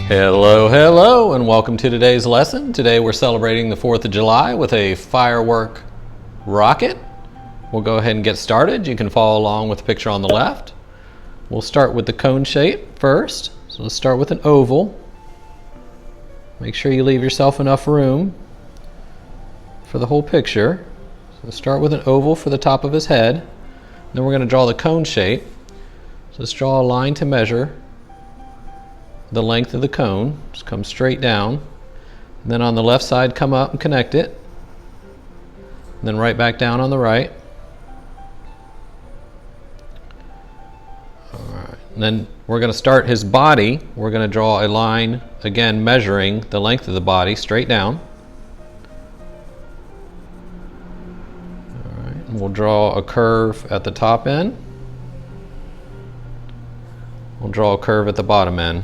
Hello, hello, and welcome to today's lesson. Today we're celebrating the 4th of July with a firework rocket. We'll go ahead and get started. You can follow along with the picture on the left. We'll start with the cone shape first. So let's start with an oval. Make sure you leave yourself enough room for the whole picture. So start with an oval for the top of his head. Then we're going to draw the cone shape. So let's draw a line to measure the length of the cone. Just come straight down. And then on the left side, come up and connect it. And then right back down on the right. All right. And then we're going to start his body. We're going to draw a line, again measuring the length of the body straight down. All right. And we'll draw a curve at the top end. We'll draw a curve at the bottom end.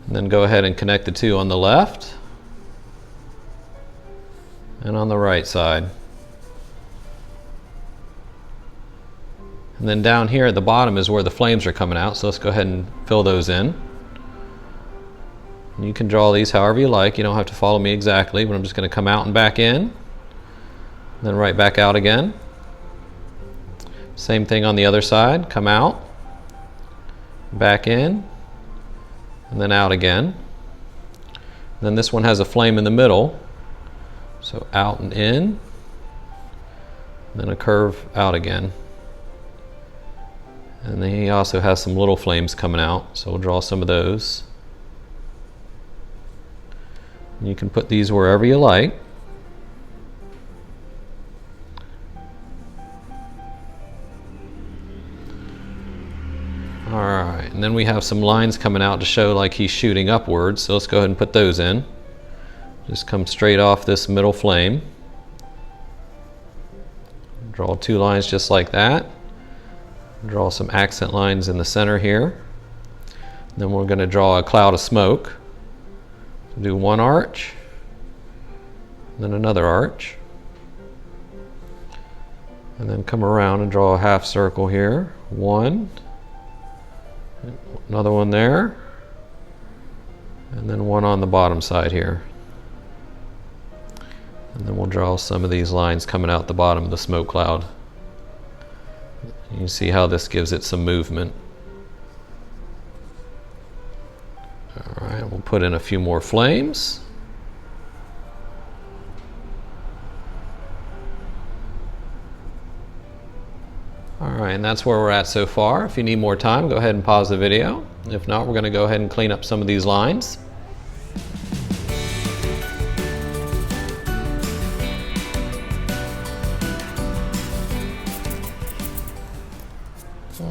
And then go ahead and connect the two on the left and on the right side. And then down here at the bottom is where the flames are coming out, so let's go ahead and fill those in. And you can draw these however you like. You don't have to follow me exactly, but I'm just going to come out and back in, and then right back out again. Same thing on the other side. Come out, back in, and then out again. And then this one has a flame in the middle, so out and in, and then a curve out again. And then he also has some little flames coming out, so we'll draw some of those. And you can put these wherever you like. Alright, and then we have some lines coming out to show like he's shooting upwards, so let's go ahead and put those in. Just come straight off this middle flame. Draw two lines just like that. Draw some accent lines in the center here. Then we're going to draw a cloud of smoke. So do one arch, then another arch. And then come around and draw a half circle here. One. Another one there, and then one on the bottom side here. And then we'll draw some of these lines coming out the bottom of the smoke cloud. You can see how this gives it some movement. All right, we'll put in a few more flames. Alright, and that's where we're at so far. If you need more time, go ahead and pause the video. If not, we're going to go ahead and clean up some of these lines.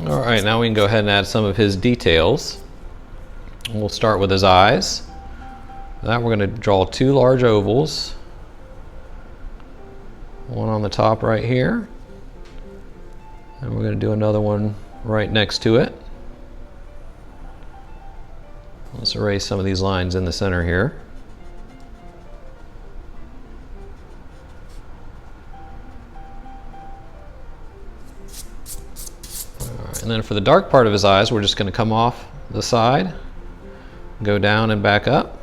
Alright, now we can go ahead and add some of his details. We'll start with his eyes. Now we're going to draw two large ovals. One on the top right here. And we're going to do another one right next to it. Let's erase some of these lines in the center here. All right, and then for the dark part of his eyes, we're just going to come off the side, go down and back up.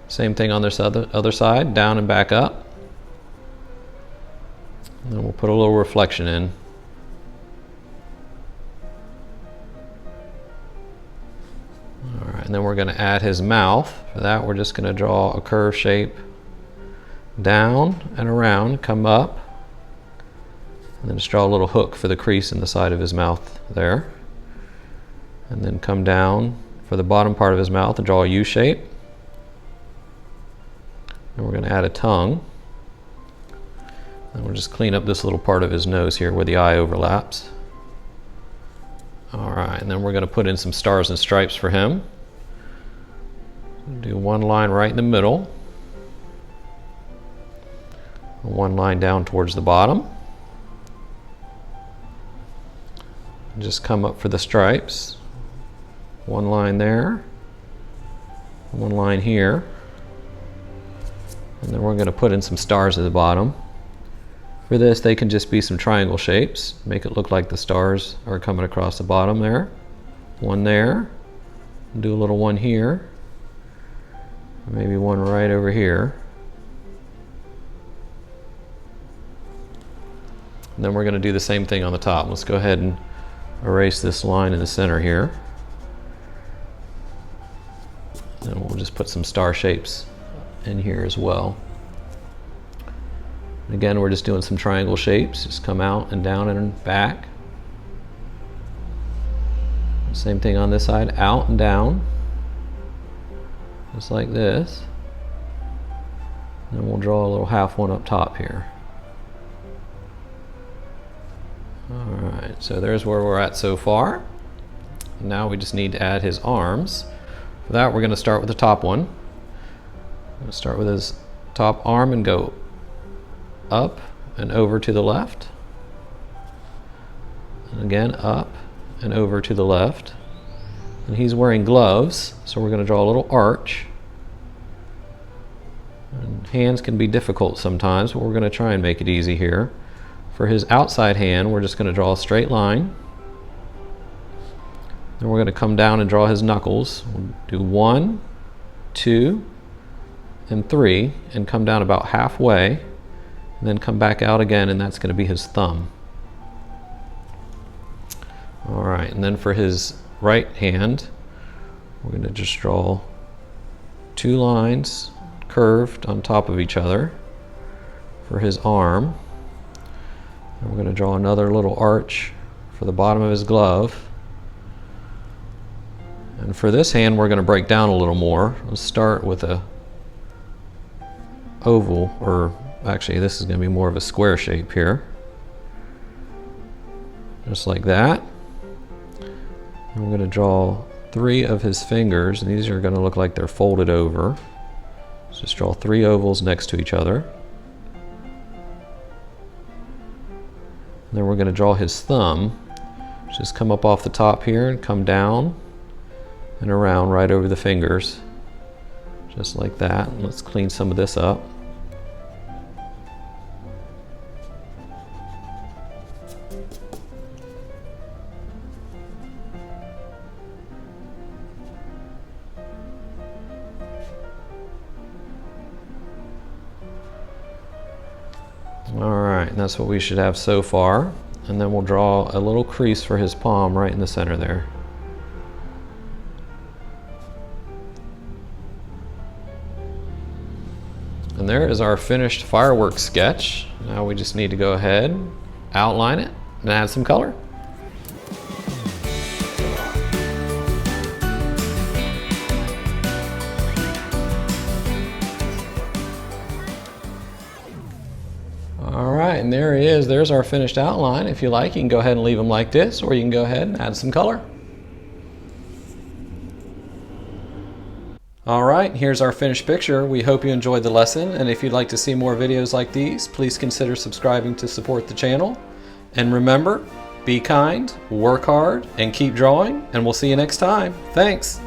Same thing on this other side, down and back up. And then we'll put a little reflection in. All right, and then we're going to add his mouth. For that, we're just going to draw a curve shape down and around, come up, and then just draw a little hook for the crease in the side of his mouth there. And then come down for the bottom part of his mouth and draw a U shape. And we're going to add a tongue. And we'll just clean up this little part of his nose here where the eye overlaps. Alright, and then we're going to put in some stars and stripes for him. Do one line right in the middle. One line down towards the bottom. And just come up for the stripes. One line there. One line here. And then we're going to put in some stars at the bottom. For this, they can just be some triangle shapes. Make it look like the stars are coming across the bottom there. one there, do a little one here, maybe one right over here. And then we're going to do the same thing on the top. Let's go ahead and erase this line in the center here. And we'll just put some star shapes in here as well. And again, we're just doing some triangle shapes. Just come out and down and back. Same thing on this side, out and down. Just like this. And we'll draw a little half one up top here. Alright, so there's where we're at so far. Now we just need to add his arms. For that, we're going to start with the top one. I'm going to start with his top arm and go up and over to the left. And again, up and over to the left. And he's wearing gloves, so we're going to draw a little arch. And hands can be difficult sometimes, but we're going to try and make it easy here. For his outside hand, we're just going to draw a straight line. Then we're going to come down and draw his knuckles. We'll do 1, 2, and 3, and come down about halfway, and then come back out again, and that's going to be his thumb. All right, and then for his right hand, we're going to just draw 2 lines curved on top of each other for his arm. And we're going to draw another little arch for the bottom of his glove. And for this hand, we're going to break down a little more. Let's start with a oval, or actually this is going to be more of a square shape here. Just like that. And we're going to draw 3 of his fingers, and these are going to look like they're folded over. So just draw 3 ovals next to each other. Then we're going to draw his thumb. Just come up off the top here and come down and around right over the fingers. Just like that. Let's clean some of this up. Alright, and that's what we should have so far. And then we'll draw a little crease for his palm right in the center there. And there is our finished firework sketch. Now we just need to go ahead, outline it, and add some color. Alright, and there he is. There's our finished outline. If you like, you can go ahead and leave them like this, or you can go ahead and add some color. Alright, here's our finished picture. We hope you enjoyed the lesson, and if you'd like to see more videos like these, please consider subscribing to support the channel. And remember, be kind, work hard, and keep drawing, and we'll see you next time. Thanks!